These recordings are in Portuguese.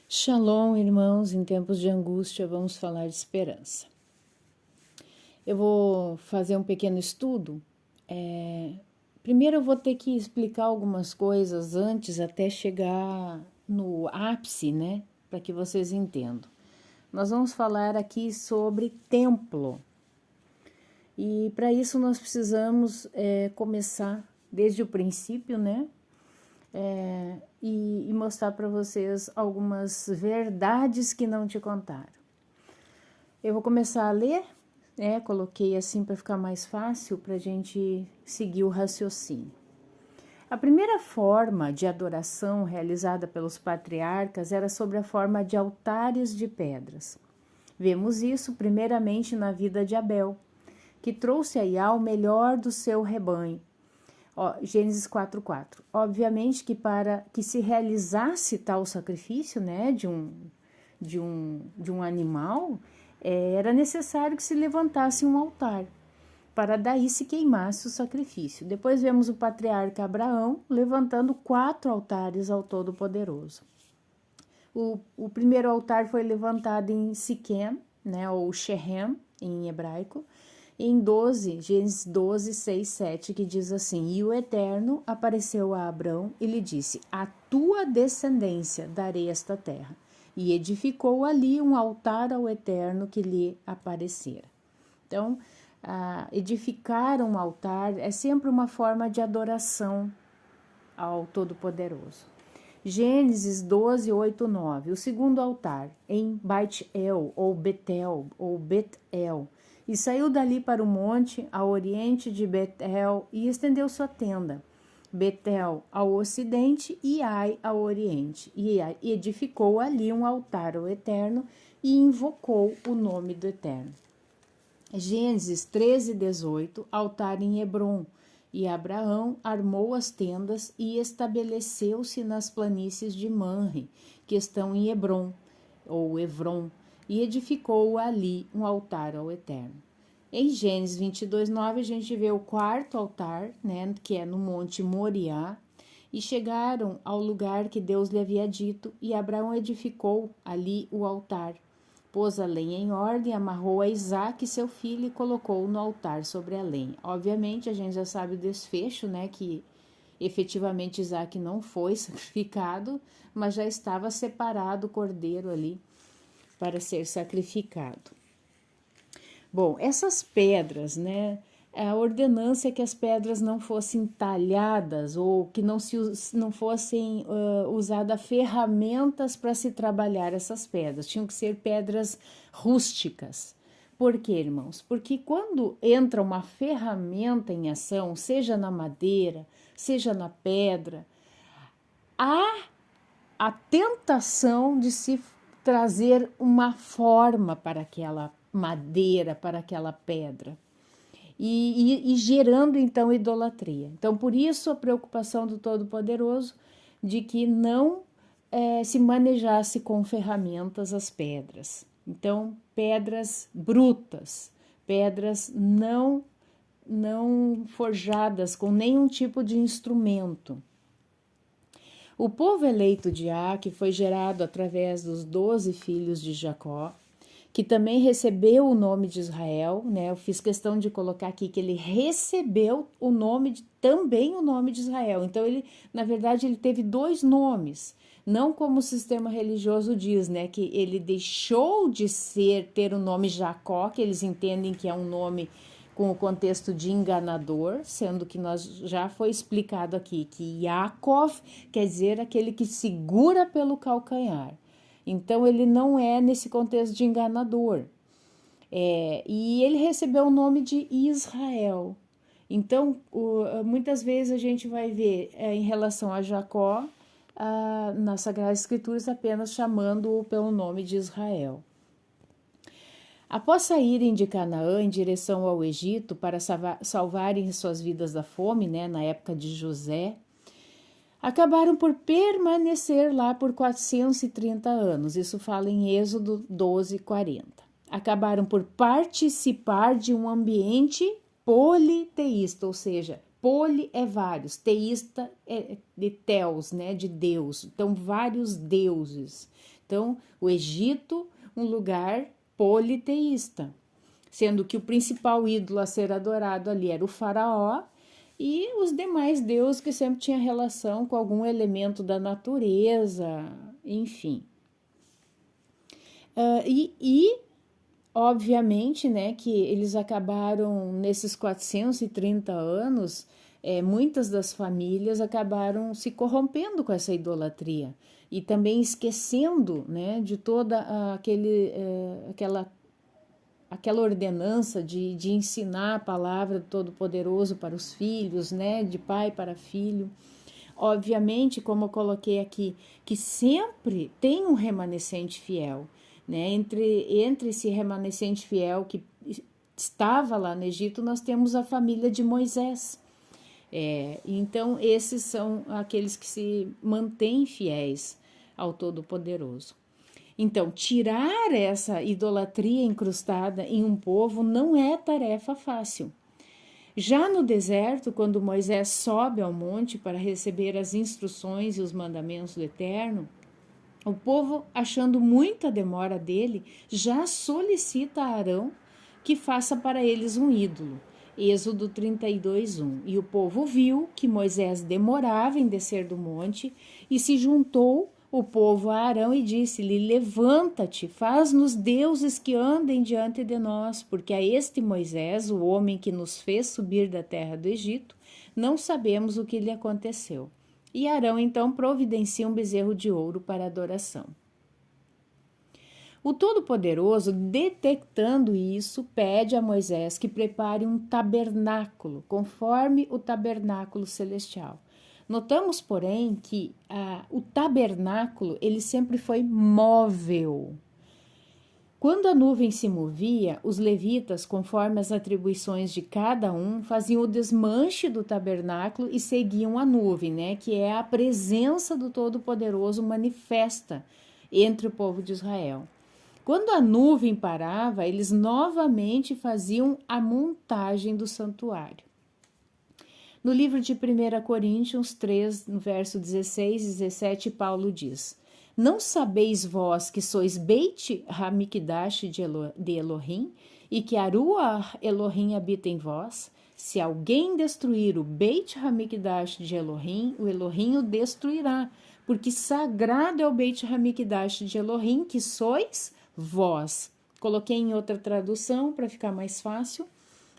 Shalom, irmãos, em tempos de angústia vamos falar de esperança. Eu vou fazer um pequeno estudo. Primeiro eu vou ter que explicar algumas coisas antes até chegar no ápice, né? Para que vocês entendam. Nós vamos falar aqui sobre templo. E para isso nós precisamos começar desde o princípio, né? E mostrar para vocês algumas verdades que não te contaram. Eu vou começar a ler, coloquei assim para ficar mais fácil para a gente seguir o raciocínio. A primeira forma de adoração realizada pelos patriarcas era sob a forma de altares de pedras. Vemos isso primeiramente na vida de Abel, que trouxe a Iá o melhor do seu rebanho. Gênesis 4:4. Obviamente que para que se realizasse tal sacrifício, né, de um animal, era necessário que se levantasse um altar, para daí se queimasse o sacrifício. Depois vemos o patriarca Abraão levantando 4 altares ao Todo-Poderoso. O primeiro altar foi levantado em Siquém, né, ou Shechem, em hebraico, em Gênesis 12, 6, 7, que diz assim: E o Eterno apareceu a Abrão e lhe disse: A tua descendência darei esta terra. E edificou ali um altar ao Eterno que lhe aparecera. Então, edificar um altar é sempre uma forma de adoração ao Todo-Poderoso. Gênesis 12, 8, 9. O segundo altar, em Beit-El, ou Betel, ou Bet-El. E saiu dali para o monte, a oriente de Betel, e estendeu sua tenda. Betel ao ocidente e Ai ao oriente. E edificou ali um altar ao Eterno e invocou o nome do Eterno. Gênesis 13, 18. Altar em Hebrom. E Abraão armou as tendas e estabeleceu-se nas planícies de Manre, que estão em Hebrom, ou Evron, e edificou ali um altar ao Eterno. Em Gênesis 22, 9, a gente vê o quarto altar, né, que é no Monte Moriá, e chegaram ao lugar que Deus lhe havia dito, e Abraão edificou ali o altar. Pôs a lenha em ordem, amarrou a Isaque, seu filho, e colocou no altar sobre a lenha. Obviamente, a gente já sabe o desfecho, né, que efetivamente Isaque não foi sacrificado, mas já estava separado o cordeiro ali para ser sacrificado. Bom, essas pedras, né, a ordenança é que as pedras não fossem talhadas ou que não fossem usadas ferramentas para se trabalhar essas pedras. Tinham que ser pedras rústicas. Por quê, irmãos? Porque quando entra uma ferramenta em ação, seja na madeira, seja na pedra, há a tentação de se trazer uma forma para aquela madeira, para aquela pedra. E gerando então idolatria. Então, por isso a preocupação do Todo-Poderoso de que não se manejasse com ferramentas as pedras. Então, pedras brutas, pedras não forjadas com nenhum tipo de instrumento. O povo eleito de Á, que foi gerado através dos 12 filhos de Jacó, que também recebeu o nome de Israel, né? Eu fiz questão de colocar aqui que ele recebeu também o nome de Israel. Então, na verdade, ele teve 2 nomes, não como o sistema religioso diz, né? Que ele deixou de ter o nome Jacó, que eles entendem que é um nome com o contexto de enganador, sendo que já foi explicado aqui que Yaakov quer dizer aquele que segura pelo calcanhar. Então, ele não é nesse contexto de enganador. E ele recebeu o nome de Israel. Então, muitas vezes a gente vai ver em relação a Jacó, nas Sagradas Escrituras, apenas chamando-o pelo nome de Israel. Após saírem de Canaã em direção ao Egito para salvarem suas vidas da fome, né, na época de José, acabaram por permanecer lá por 430 anos. Isso fala em Êxodo 12, 40. Acabaram por participar de um ambiente politeísta, ou seja, poli é vários, teísta é de teos, né, de Deus. Então, vários deuses. Então, o Egito, um lugar politeísta, sendo que o principal ídolo a ser adorado ali era o faraó e os demais deuses que sempre tinham relação com algum elemento da natureza, enfim. Obviamente, né, que eles acabaram, nesses 430 anos, muitas das famílias acabaram se corrompendo com essa idolatria e também esquecendo, né, de toda aquela ordenança de ensinar a palavra do Todo-Poderoso para os filhos, né, de pai para filho. Obviamente, como eu coloquei aqui, que sempre tem um remanescente fiel, né? Entre esse remanescente fiel que estava lá no Egito, nós temos a família de Moisés. Então, esses são aqueles que se mantêm fiéis ao Todo-Poderoso. Então, tirar essa idolatria incrustada em um povo não é tarefa fácil. Já no deserto, quando Moisés sobe ao monte para receber as instruções e os mandamentos do Eterno, o povo, achando muita demora dele, já solicita a Arão que faça para eles um ídolo. Êxodo 32:1. E o povo viu que Moisés demorava em descer do monte e se juntou o povo a Arão e disse-lhe: levanta-te, faz-nos deuses que andem diante de nós, porque a este Moisés, o homem que nos fez subir da terra do Egito, não sabemos o que lhe aconteceu. E Arão então providencia um bezerro de ouro para adoração. O Todo-Poderoso, detectando isso, pede a Moisés que prepare um tabernáculo, conforme o tabernáculo celestial. Notamos, porém, que o tabernáculo ele sempre foi móvel. Quando a nuvem se movia, os levitas, conforme as atribuições de cada um, faziam o desmanche do tabernáculo e seguiam a nuvem, né, que é a presença do Todo-Poderoso manifesta entre o povo de Israel. Quando a nuvem parava, eles novamente faziam a montagem do santuário. No livro de 1 Coríntios 3, no verso 16 e 17, Paulo diz: não sabeis vós que sois Beit Hamikdash de Elohim e que Aruah Elohim habita em vós? Se alguém destruir o Beit Hamikdash de Elohim, o Elohim o destruirá, porque sagrado é o Beit Hamikdash de Elohim, que sois vós. Coloquei em outra tradução para ficar mais fácil.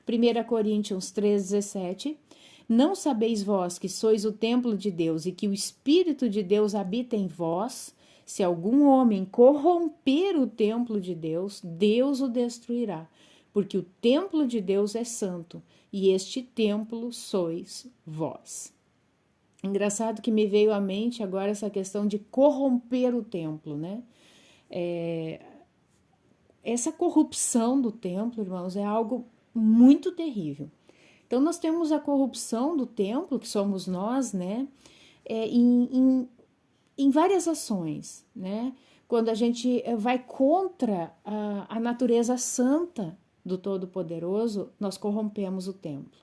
1 Coríntios 3, 17. Não sabeis vós que sois o templo de Deus e que o Espírito de Deus habita em vós? Se algum homem corromper o templo de Deus, Deus o destruirá, porque o templo de Deus é santo, e este templo sois vós. Engraçado que me veio à mente agora essa questão de corromper o templo, né? Essa corrupção do templo, irmãos, é algo muito terrível. Então, nós temos a corrupção do templo, que somos nós, né? Em várias ações, né? Quando a gente vai contra a natureza santa do Todo-Poderoso, nós corrompemos o templo.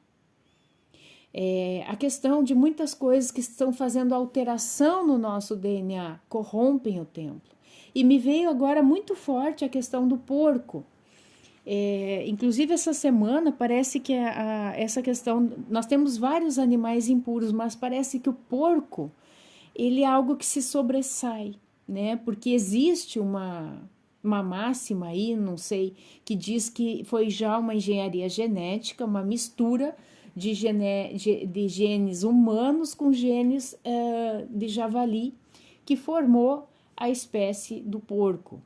A questão de muitas coisas que estão fazendo alteração no nosso DNA corrompem o templo. E me veio agora muito forte a questão do porco. Inclusive essa semana parece que essa questão, nós temos vários animais impuros, mas parece que o porco ele é algo que se sobressai, né? Porque existe uma máxima aí, não sei, que diz que foi já uma engenharia genética, uma mistura de genes humanos com genes de javali, que formou a espécie do porco.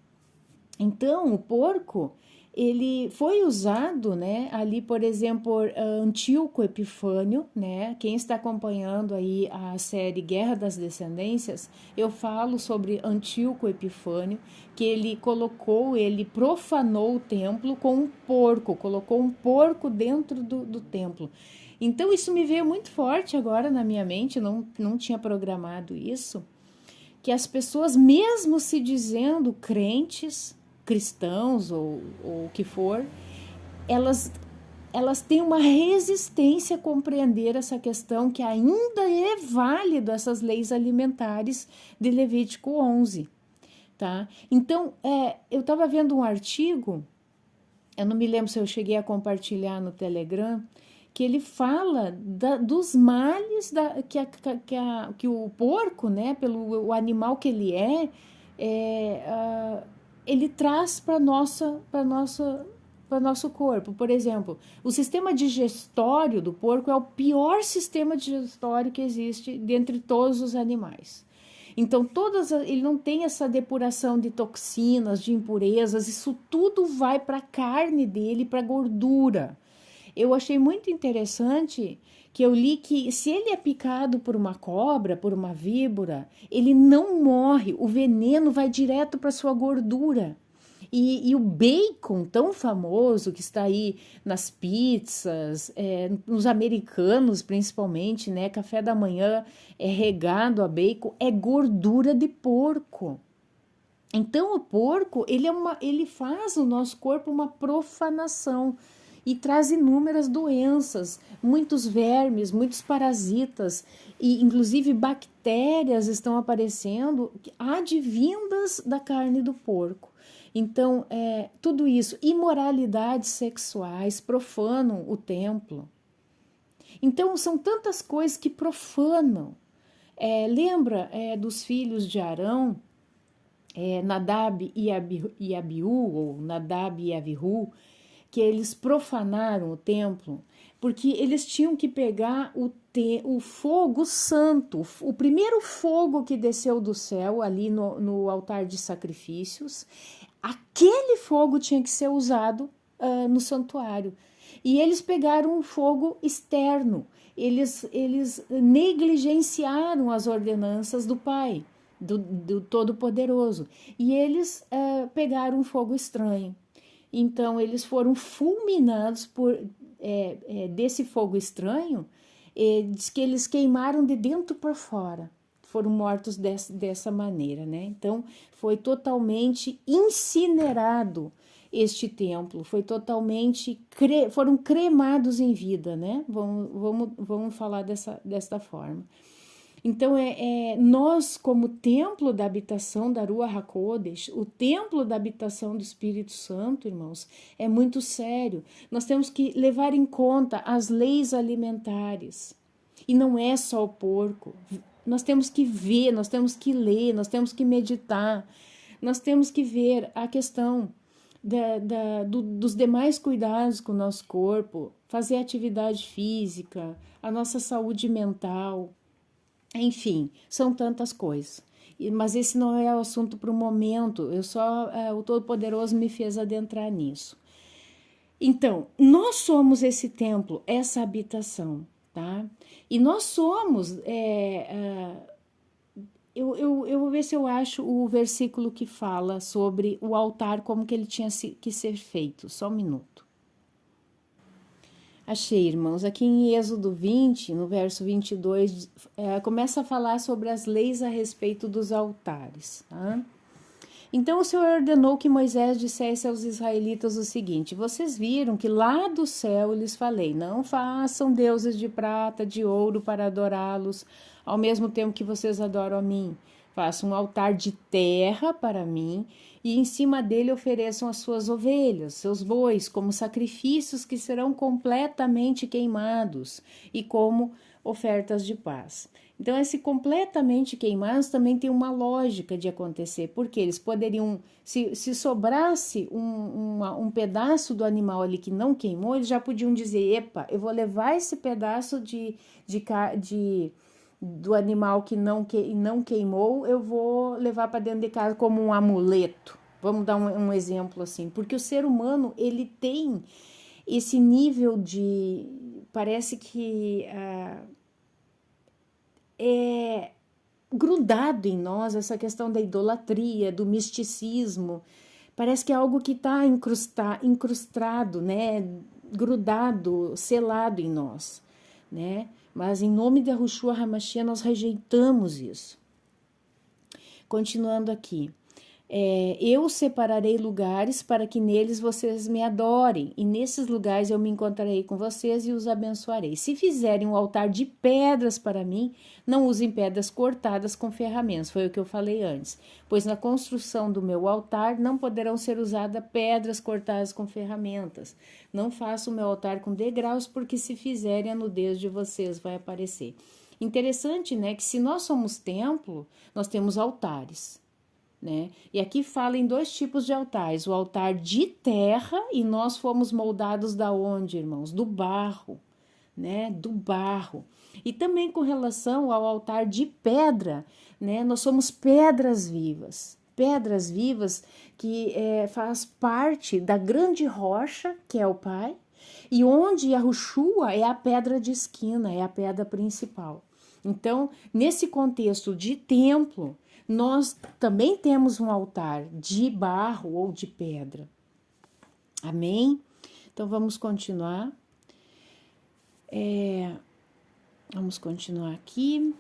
Então, o porco ele foi usado, né, ali, por exemplo, Antíoco Epifânio, né, quem está acompanhando aí a série Guerra das Descendências, eu falo sobre Antíoco Epifânio, que ele profanou o templo com um porco, colocou um porco dentro do templo. Então, isso me veio muito forte agora na minha mente, não tinha programado isso, que as pessoas, mesmo se dizendo crentes, cristãos ou o que for, elas têm uma resistência a compreender essa questão que ainda é válido essas leis alimentares de Levítico 11. tá? Então, eu estava vendo um artigo, eu não me lembro se eu cheguei a compartilhar no Telegram, que ele fala dos males que o porco, né, pelo o animal que ele ele traz para nosso corpo. Por exemplo, o sistema digestório do porco é o pior sistema digestório que existe dentre todos os animais. Então, ele não tem essa depuração de toxinas, de impurezas, isso tudo vai para a carne dele, para a gordura. Eu achei muito interessante que eu li que se ele é picado por uma cobra, por uma víbora, ele não morre, o veneno vai direto para sua gordura. E o bacon tão famoso que está aí nas pizzas, nos americanos principalmente, né? Café da manhã é regado a bacon, é gordura de porco. Então o porco, ele faz o nosso corpo uma profanação e traz inúmeras doenças, muitos vermes, muitos parasitas e inclusive bactérias estão aparecendo advindas da carne do porco. Então, tudo isso, imoralidades sexuais, profanam o templo. Então, são tantas coisas que profanam. Lembra dos filhos de Arão, Nadab e Abiú, ou Nadab e Avihu, que eles profanaram o templo, porque eles tinham que pegar o fogo santo, o primeiro fogo que desceu do céu ali no altar de sacrifícios, aquele fogo tinha que ser usado no santuário. E eles pegaram um fogo externo, eles negligenciaram as ordenanças do Pai, do Todo-Poderoso, e eles pegaram um fogo estranho. Então, eles foram fulminados desse fogo estranho, diz que eles queimaram de dentro por fora, foram mortos dessa maneira, né? Então, foi totalmente incinerado este templo, foi totalmente, foram cremados em vida, né? Vamos falar desta forma. Então, nós, como templo da habitação da Ruach HaKodesh, o templo da habitação do Espírito Santo, irmãos, é muito sério. Nós temos que levar em conta as leis alimentares. E não é só o porco. Nós temos que ver, nós temos que ler, nós temos que meditar, nós temos que ver a questão dos demais cuidados com o nosso corpo, fazer atividade física, a nossa saúde mental. Enfim, são tantas coisas. Mas esse não é o assunto para o momento. O Todo-Poderoso me fez adentrar nisso. Então, nós somos esse templo, essa habitação, tá? E nós somos. Eu vou ver se eu acho o versículo que fala sobre o altar, como que ele tinha que ser feito. Só um minuto. Achei, irmãos, aqui em Êxodo 20, no verso 22, começa a falar sobre as leis a respeito dos altares. Tá? Então o Senhor ordenou que Moisés dissesse aos israelitas o seguinte: vocês viram que lá do céu eu lhes falei, não façam deuses de prata, de ouro para adorá-los, ao mesmo tempo que vocês adoram a mim. Façam um altar de terra para mim e em cima dele ofereçam as suas ovelhas, seus bois, como sacrifícios que serão completamente queimados e como ofertas de paz. Então, esse completamente queimados também tem uma lógica de acontecer, porque eles poderiam, se sobrasse um pedaço do animal ali que não queimou, eles já podiam dizer, epa, eu vou levar esse pedaço do animal que não queimou, eu vou levar para dentro de casa como um amuleto. Vamos dar um exemplo assim, porque o ser humano, ele tem esse nível de, parece que é grudado em nós essa questão da idolatria, do misticismo, parece que é algo que está incrustado, né, grudado, selado em nós, né? Mas em nome de Yahushua HaMashiach nós rejeitamos isso. Continuando aqui. Eu separarei lugares para que neles vocês me adorem, e nesses lugares eu me encontrarei com vocês e os abençoarei. Se fizerem um altar de pedras para mim, não usem pedras cortadas com ferramentas, foi o que eu falei antes, pois na construção do meu altar não poderão ser usadas pedras cortadas com ferramentas. Não façam o meu altar com degraus, porque se fizerem, a nudez de vocês vai aparecer. Interessante, né, que se nós somos templo, nós temos altares. Né? E aqui fala em 2 tipos de altares, o altar de terra, e nós fomos moldados da onde, irmãos? Do barro, né? Do barro. E também com relação ao altar de pedra, né? Nós somos pedras vivas que faz parte da grande rocha, que é o Pai, e onde Yahushua é a pedra de esquina, é a pedra principal. Então, nesse contexto de templo, nós também temos um altar de barro ou de pedra. Amém? Então, vamos continuar. Vamos continuar aqui.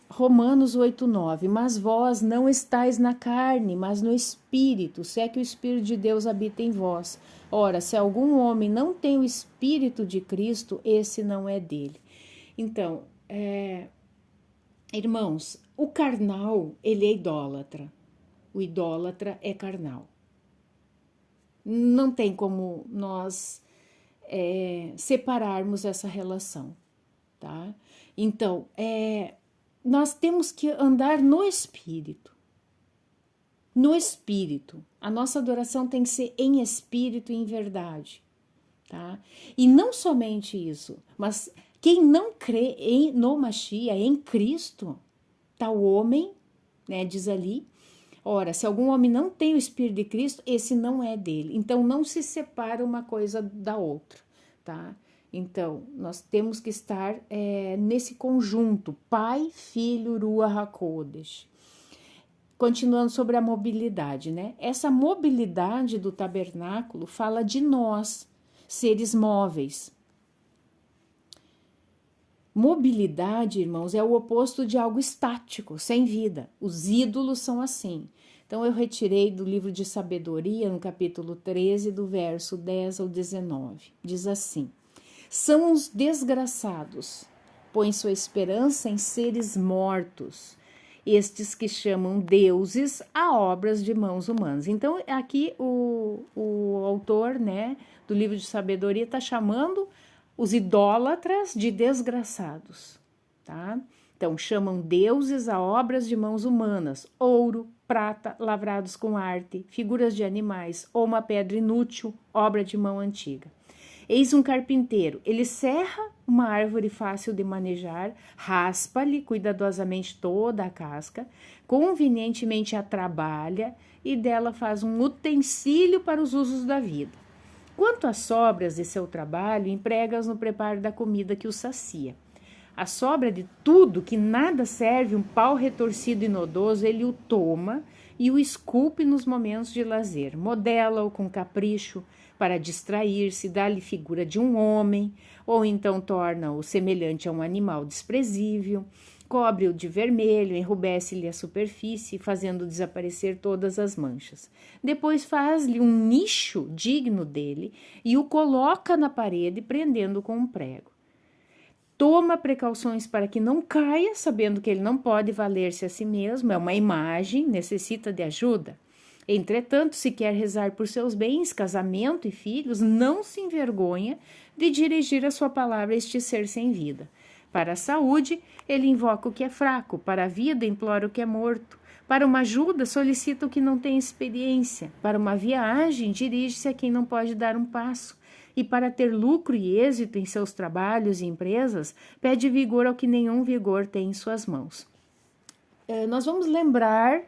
Romanos 8:9. Mas vós não estáis na carne, mas no Espírito, se é que o Espírito de Deus habita em vós. Ora, se algum homem não tem o Espírito de Cristo, esse não é dele. Então, irmãos, o carnal, ele é idólatra. O idólatra é carnal. Não tem como nós separarmos essa relação, tá? Então, nós temos que andar no Espírito. No Espírito. A nossa adoração tem que ser em Espírito e em verdade, tá? E não somente isso, mas quem não crê no Mashiach, em Cristo, tal homem, né, diz ali, ora, se algum homem não tem o Espírito de Cristo, esse não é dele. Então, não se separa uma coisa da outra, tá? Então, nós temos que estar nesse conjunto, Pai, Filho, Ruach HaKodesh. Continuando sobre a mobilidade, né? Essa mobilidade do tabernáculo fala de nós, seres móveis. Mobilidade, irmãos, é o oposto de algo estático, sem vida. Os ídolos são assim. Então, eu retirei do livro de Sabedoria, no capítulo 13, do verso 10 ao 19. Diz assim: são os desgraçados, põem sua esperança em seres mortos, estes que chamam deuses a obras de mãos humanas. Então, aqui o autor, né, do livro de Sabedoria está chamando os idólatras de desgraçados, tá? Então, chamam deuses a obras de mãos humanas, ouro, prata, lavrados com arte, figuras de animais ou uma pedra inútil, obra de mão antiga. Eis um carpinteiro, ele serra uma árvore fácil de manejar, raspa-lhe cuidadosamente toda a casca, convenientemente a trabalha e dela faz um utensílio para os usos da vida. Quanto às sobras de seu trabalho, emprega-as no preparo da comida que o sacia. A sobra de tudo que nada serve, um pau retorcido e nodoso, ele o toma e o esculpe nos momentos de lazer. Modela-o com capricho para distrair-se, dá-lhe figura de um homem, ou então torna-o semelhante a um animal desprezível, cobre-o de vermelho, enrubesce-lhe a superfície, fazendo desaparecer todas as manchas. Depois faz-lhe um nicho digno dele e o coloca na parede, prendendo com um prego. Toma precauções para que não caia, sabendo que ele não pode valer-se a si mesmo, é uma imagem, necessita de ajuda. Entretanto, se quer rezar por seus bens, casamento e filhos, não se envergonha de dirigir a sua palavra a este ser sem vida. Para a saúde, ele invoca o que é fraco, para a vida, implora o que é morto. Para uma ajuda, solicita o que não tem experiência. Para uma viagem, dirige-se a quem não pode dar um passo. E para ter lucro e êxito em seus trabalhos e empresas, pede vigor ao que nenhum vigor tem em suas mãos. Nós vamos lembrar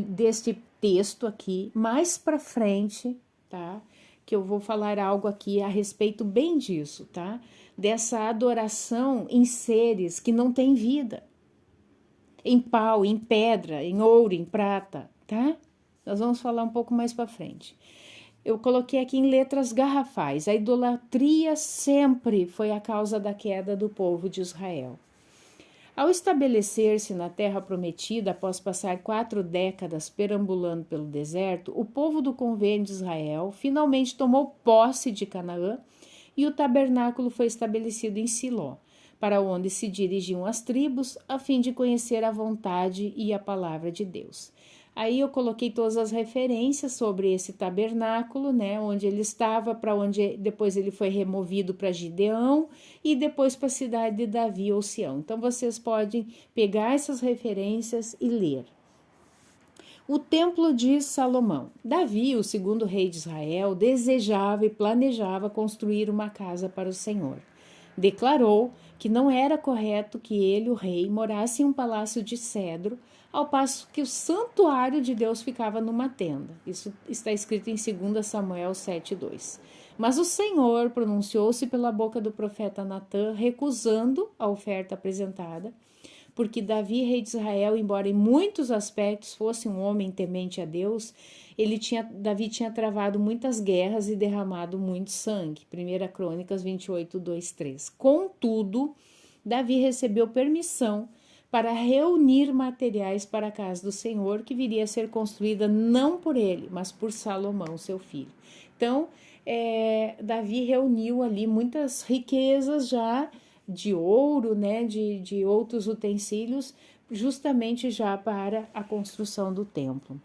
deste texto aqui mais para frente, tá? Que eu vou falar algo aqui a respeito bem disso, tá? Dessa adoração em seres que não têm vida, em pau, em pedra, em ouro, em prata, tá? Nós vamos falar um pouco mais para frente. Eu coloquei aqui em letras garrafais. A idolatria sempre foi a causa da queda do povo de Israel. Ao estabelecer-se na terra prometida, após passar 4 décadas perambulando pelo deserto, o povo do convênio de Israel finalmente tomou posse de Canaã e o tabernáculo foi estabelecido em Siló, para onde se dirigiam as tribos, a fim de conhecer a vontade e a palavra de Deus. Aí eu coloquei todas as referências sobre esse tabernáculo, né, onde ele estava, para onde depois ele foi removido para Gideão e depois para a cidade de Davi ou Sião. Então vocês podem pegar essas referências e ler. O templo de Salomão. Davi, o segundo rei de Israel, desejava e planejava construir uma casa para o Senhor. Declarou que não era correto que ele, o rei, morasse em um palácio de cedro, ao passo que o santuário de Deus ficava numa tenda. Isso está escrito em 2 Samuel 7:2. Mas o Senhor pronunciou-se pela boca do profeta Natã, recusando a oferta apresentada, porque Davi, rei de Israel, embora em muitos aspectos fosse um homem temente a Deus, Davi tinha travado muitas guerras e derramado muito sangue. 1 Crônicas 28:2-3. Contudo, Davi recebeu permissão para reunir materiais para a casa do Senhor, que viria a ser construída não por ele, mas por Salomão, seu filho. Então, Davi reuniu ali muitas riquezas já de ouro, né, de outros utensílios, justamente já para a construção do templo.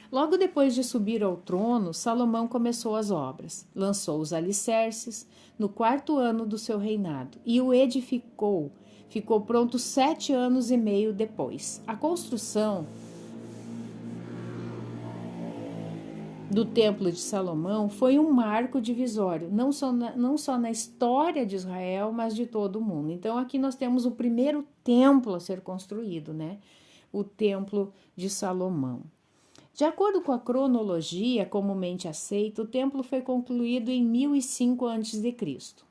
Logo depois de subir ao trono, Salomão começou as obras, lançou os alicerces no 4º ano do seu reinado e o edificou. Ficou pronto 7 anos e meio depois. A construção do Templo de Salomão foi um marco divisório, não só na história de Israel, mas de todo o mundo. Então, aqui nós temos o primeiro templo a ser construído, né? O Templo de Salomão. De acordo com a cronologia comumente aceita, o templo foi concluído em 1005 a.C.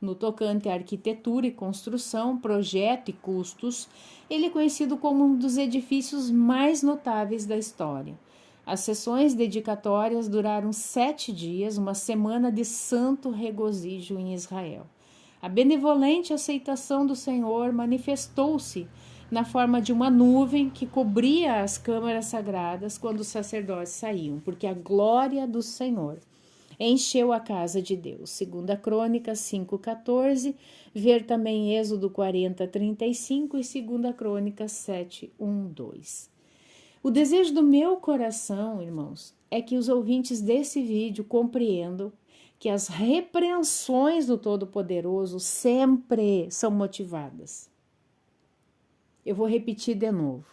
No tocante à arquitetura e construção, projeto e custos, ele é conhecido como um dos edifícios mais notáveis da história. As sessões dedicatórias duraram 7 dias, uma semana de santo regozijo em Israel. A benevolente aceitação do Senhor manifestou-se na forma de uma nuvem que cobria as câmaras sagradas quando os sacerdotes saíam, porque a glória do Senhor encheu a casa de Deus. 2 Crônicas 5:14, ver também Êxodo 40:35 e 2 Crônicas 7:1-2. O desejo do meu coração, irmãos, é que os ouvintes desse vídeo compreendam que as repreensões do Todo-Poderoso sempre são motivadas. Eu vou repetir de novo.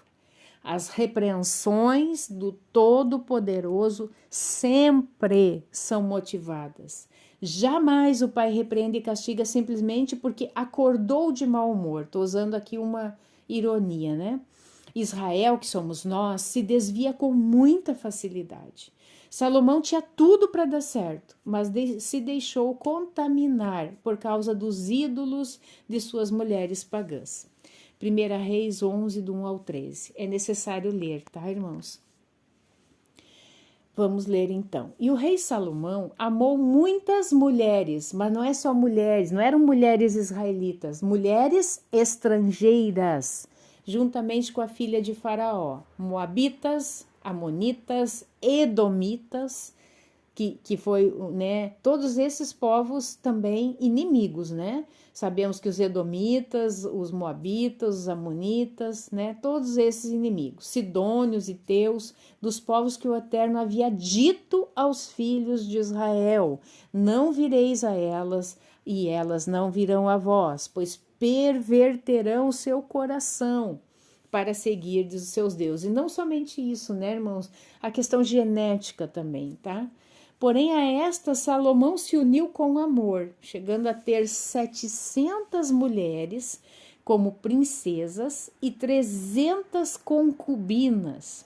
As repreensões do Todo-Poderoso sempre são motivadas. Jamais o Pai repreende e castiga simplesmente porque acordou de mau humor. Estou usando aqui uma ironia, né? Israel, que somos nós, se desvia com muita facilidade. Salomão tinha tudo para dar certo, mas se deixou contaminar por causa dos ídolos de suas mulheres pagãs. 1 Reis 11, do 1 ao 13. É necessário ler, tá, irmãos? Vamos ler então. E o rei Salomão amou muitas mulheres, mas não é só mulheres, não eram mulheres israelitas, mulheres estrangeiras, juntamente com a filha de Faraó, moabitas, amonitas, edomitas, que foi, né, todos esses povos também inimigos, né? Sabemos que os edomitas, os moabitas, os amonitas, né, todos esses inimigos, sidônios e teus, dos povos que o Eterno havia dito aos filhos de Israel: não vireis a elas e elas não virão a vós, pois perverterão o seu coração para seguir os seus deuses. E não somente isso, né, irmãos? A questão genética também, tá? Porém, a esta Salomão se uniu com amor, chegando a ter 700 mulheres como princesas e 300 concubinas.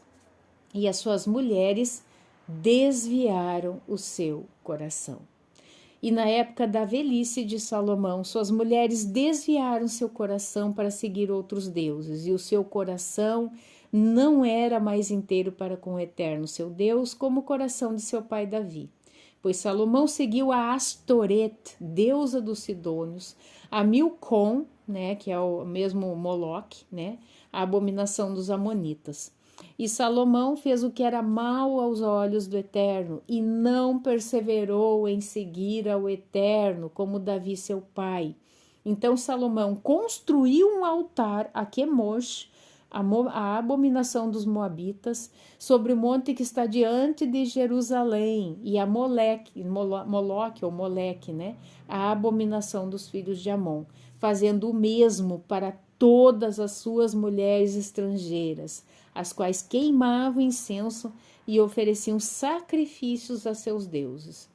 E as suas mulheres desviaram o seu coração. E na época da velhice de Salomão, suas mulheres desviaram seu coração para seguir outros deuses, e o seu coração não era mais inteiro para com o Eterno, seu Deus, como o coração de seu pai Davi. Pois Salomão seguiu a Astorete, deusa dos sidônios, a Milcom, né, que é o mesmo Moloque, né, a abominação dos amonitas. E Salomão fez o que era mal aos olhos do Eterno e não perseverou em seguir ao Eterno como Davi seu pai. Então Salomão construiu um altar a Quemosh, a abominação dos moabitas, sobre o monte que está diante de Jerusalém, e a Moloque ou Moleque, né, a abominação dos filhos de Amon, fazendo o mesmo para todas as suas mulheres estrangeiras, as quais queimavam incenso e ofereciam sacrifícios a seus deuses.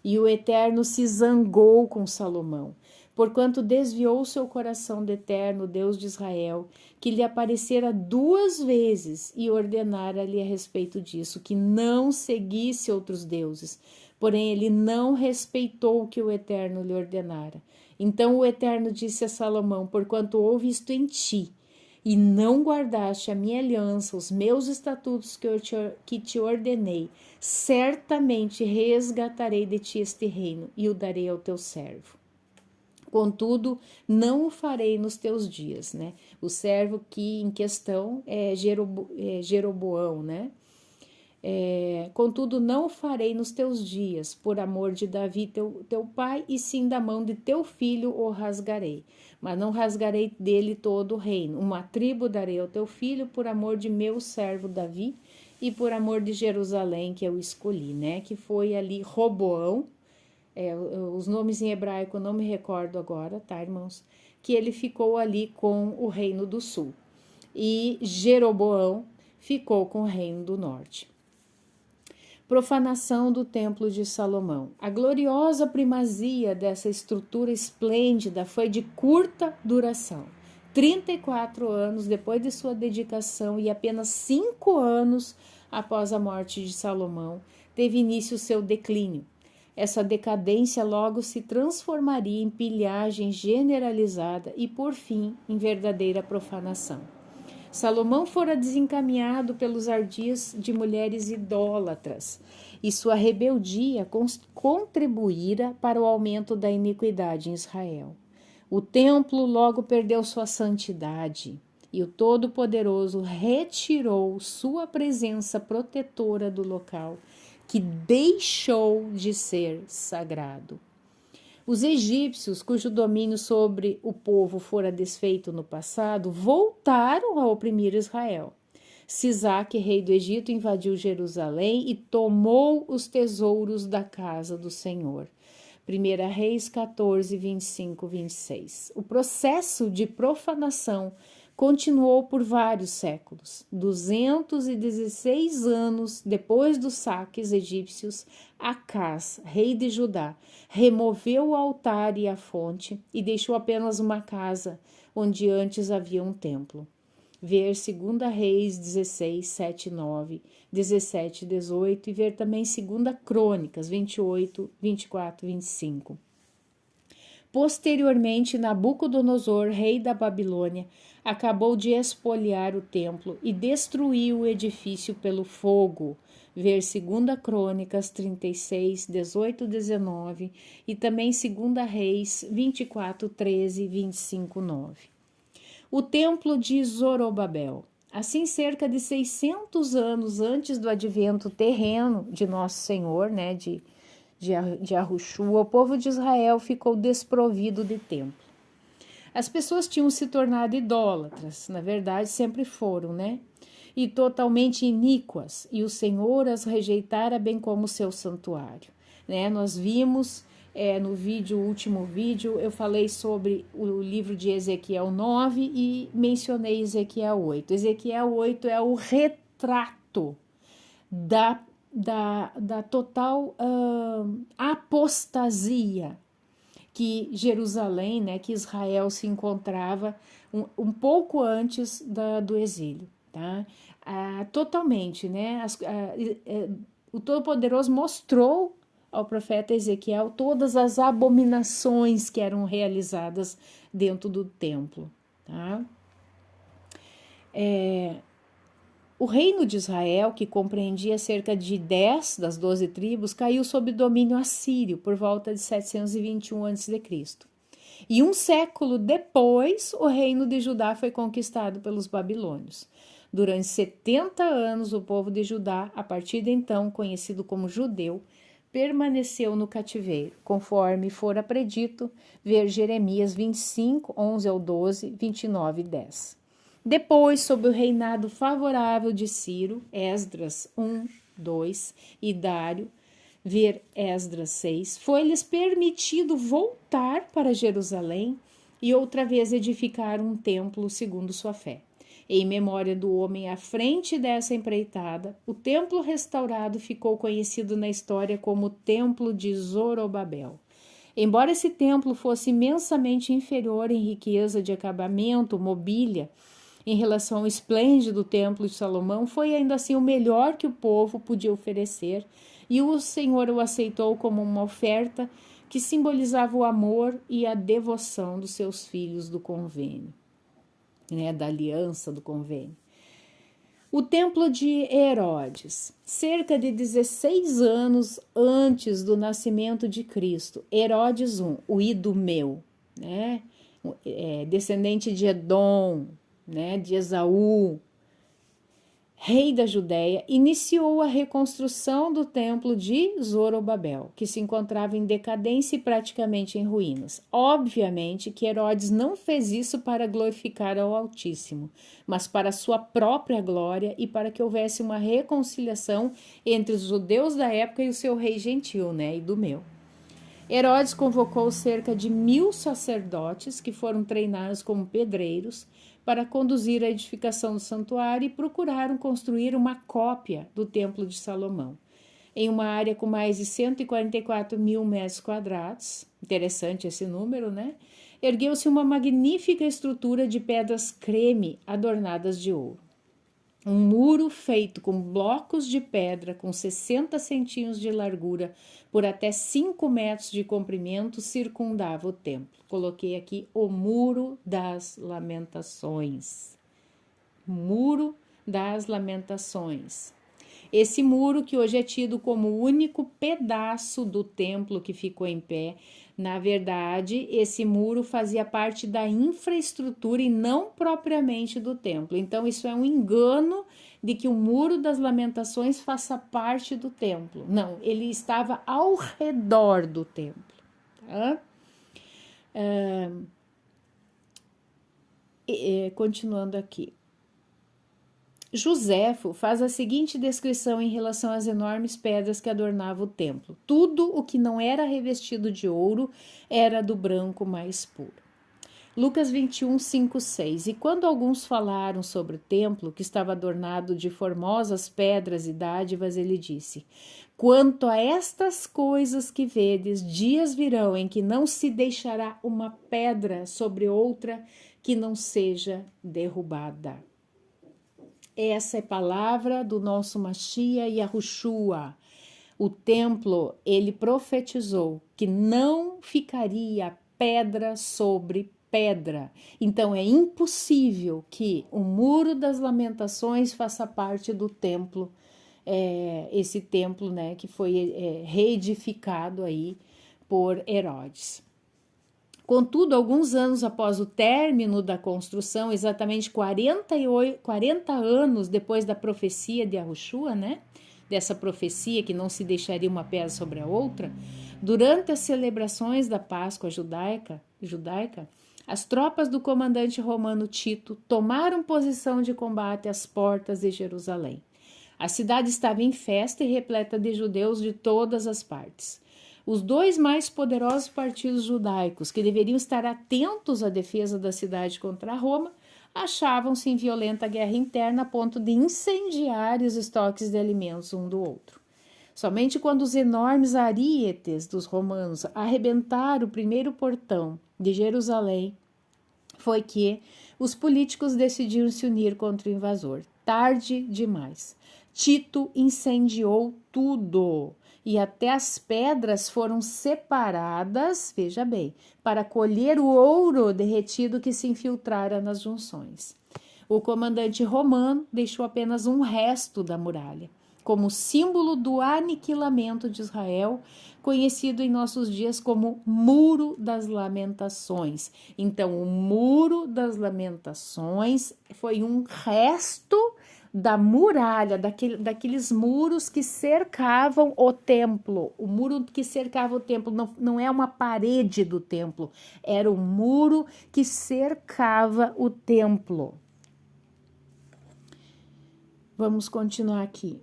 E o Eterno se zangou com Salomão, porquanto desviou seu coração do Eterno, Deus de Israel, que lhe aparecera 2 vezes e ordenara-lhe a respeito disso, que não seguisse outros deuses. Porém, ele não respeitou o que o Eterno lhe ordenara. Então o Eterno disse a Salomão: porquanto houve isto em ti, e não guardaste a minha aliança, os meus estatutos que te ordenei, certamente resgatarei de ti este reino e o darei ao teu servo. Contudo, não o farei nos teus dias, né? O servo que em questão é Jeroboão, né? Contudo, não o farei nos teus dias, por amor de Davi, teu pai, e sim da mão de teu filho o rasgarei. Mas não rasgarei dele todo o reino. Uma tribo darei ao teu filho, por amor de meu servo Davi, e por amor de Jerusalém, que eu escolhi, né? Que foi ali Roboão. Os nomes em hebraico eu não me recordo agora, tá, irmãos? Que ele ficou ali com o reino do sul. E Jeroboão ficou com o reino do norte. Profanação do Templo de Salomão. A gloriosa primazia dessa estrutura esplêndida foi de curta duração. 34 anos depois de sua dedicação e apenas 5 anos após a morte de Salomão, teve início seu declínio. Essa decadência logo se transformaria em pilhagem generalizada e, por fim, em verdadeira profanação. Salomão fora desencaminhado pelos ardis de mulheres idólatras, e sua rebeldia contribuíra para o aumento da iniquidade em Israel. O templo logo perdeu sua santidade, e o Todo-Poderoso retirou sua presença protetora do local, que deixou de ser sagrado. Os egípcios, cujo domínio sobre o povo fora desfeito no passado, voltaram a oprimir Israel. Sisaque, rei do Egito, invadiu Jerusalém e tomou os tesouros da casa do Senhor. 1 Reis 14, 25, 26. O processo de profanação continuou por vários séculos. 216 anos depois dos saques egípcios, Acás, rei de Judá, removeu o altar e a fonte e deixou apenas uma casa, onde antes havia um templo. Ver 2 Reis 16, 7, 9, 17, 18 e ver também 2 Crônicas 28, 24, 25. Posteriormente, Nabucodonosor, rei da Babilônia, acabou de espoliar o templo e destruiu o edifício pelo fogo. Ver 2 Crônicas 36, 18, 19 e também 2 Reis 24, 13, 25, 9. O templo de Zorobabel. Assim, cerca de 600 anos antes do advento terreno de Nosso Senhor, né, de Yahushua, o povo de Israel ficou desprovido de templo. As pessoas tinham se tornado idólatras, na verdade sempre foram, né? E totalmente iníquas, e o Senhor as rejeitara bem como o seu santuário, né? Nós vimos no último vídeo, eu falei sobre o livro de Ezequiel 9 e mencionei Ezequiel 8. Ezequiel 8 é o retrato da total apostasia que Jerusalém, né, que Israel se encontrava um pouco antes do exílio, tá? Totalmente, né? O Todo-Poderoso mostrou ao profeta Ezequiel todas as abominações que eram realizadas dentro do templo, tá? O reino de Israel, que compreendia cerca de 10 das 12 tribos, caiu sob domínio assírio por volta de 721 a.C. E um século depois, o reino de Judá foi conquistado pelos babilônios. Durante 70 anos, o povo de Judá, a partir de então conhecido como judeu, permaneceu no cativeiro, conforme fora predito, ver Jeremias 25, 11 ao 12, 29 e 10. Depois, sob o reinado favorável de Ciro, Esdras 1, 2 e Dário, ver Esdras 6, foi-lhes permitido voltar para Jerusalém e outra vez edificar um templo segundo sua fé. Em memória do homem à frente dessa empreitada, o templo restaurado ficou conhecido na história como o Templo de Zorobabel. Embora esse templo fosse imensamente inferior em riqueza de acabamento, mobília, em relação ao esplêndido templo de Salomão, foi ainda assim o melhor que o povo podia oferecer, e o Senhor o aceitou como uma oferta que simbolizava o amor e a devoção dos seus filhos do convênio, da aliança do convênio. O templo de Herodes, cerca de 16 anos antes do nascimento de Cristo, Herodes I, o Idumeu, descendente de Edom, de Esaú, rei da Judéia, iniciou a reconstrução do templo de Zorobabel, que se encontrava em decadência e praticamente em ruínas. Obviamente que Herodes não fez isso para glorificar ao Altíssimo, mas para sua própria glória e para que houvesse uma reconciliação entre os judeus da época e o seu rei gentil, Idumeu. Herodes convocou cerca de 1000 sacerdotes que foram treinados como pedreiros para conduzir a edificação do santuário e procuraram construir uma cópia do Templo de Salomão, em uma área com mais de 144 mil metros quadrados. Interessante esse número, Ergueu-se uma magnífica estrutura de pedras creme adornadas de ouro. Um muro feito com blocos de pedra com 60 centímetros de largura por até 5 metros de comprimento circundava o templo. Coloquei aqui o Muro das Lamentações. Muro das Lamentações. Esse muro, que hoje é tido como o único pedaço do templo que ficou em pé, na verdade, esse muro fazia parte da infraestrutura e não propriamente do templo. Então, isso é um engano de que o Muro das Lamentações faça parte do templo. Não, ele estava ao redor do templo. Tá? Continuando aqui. Joséfo faz a seguinte descrição em relação às enormes pedras que adornavam o templo. Tudo o que não era revestido de ouro era do branco mais puro. Lucas 21, 5, 6. E quando alguns falaram sobre o templo, que estava adornado de formosas pedras e dádivas, ele disse: quanto a estas coisas que vedes, dias virão em que não se deixará uma pedra sobre outra que não seja derrubada. Essa é a palavra do nosso Mashiach Yahushua. O templo, ele profetizou que não ficaria pedra sobre pedra. Então, é impossível que o Muro das Lamentações faça parte do templo, esse templo, que foi reedificado aí por Herodes. Contudo, alguns anos após o término da construção, exatamente 40 anos depois da profecia de Yahushua, dessa profecia que não se deixaria uma pedra sobre a outra, durante as celebrações da Páscoa judaica, as tropas do comandante romano Tito tomaram posição de combate às portas de Jerusalém. A cidade estava em festa e repleta de judeus de todas as partes. Os dois mais poderosos partidos judaicos, que deveriam estar atentos à defesa da cidade contra Roma, achavam-se em violenta guerra interna a ponto de incendiar os estoques de alimentos um do outro. Somente quando os enormes arietes dos romanos arrebentaram o primeiro portão de Jerusalém foi que os políticos decidiram se unir contra o invasor. Tarde demais. Tito incendiou tudo. E até as pedras foram separadas, veja bem, para colher o ouro derretido que se infiltrara nas junções. O comandante romano deixou apenas um resto da muralha. como símbolo do aniquilamento de Israel, conhecido em nossos dias como Muro das Lamentações. Então, o Muro das Lamentações foi um resto da muralha, daqueles muros que cercavam o templo. O muro que cercava o templo não é uma parede do templo, era o muro que cercava o templo. Vamos continuar aqui.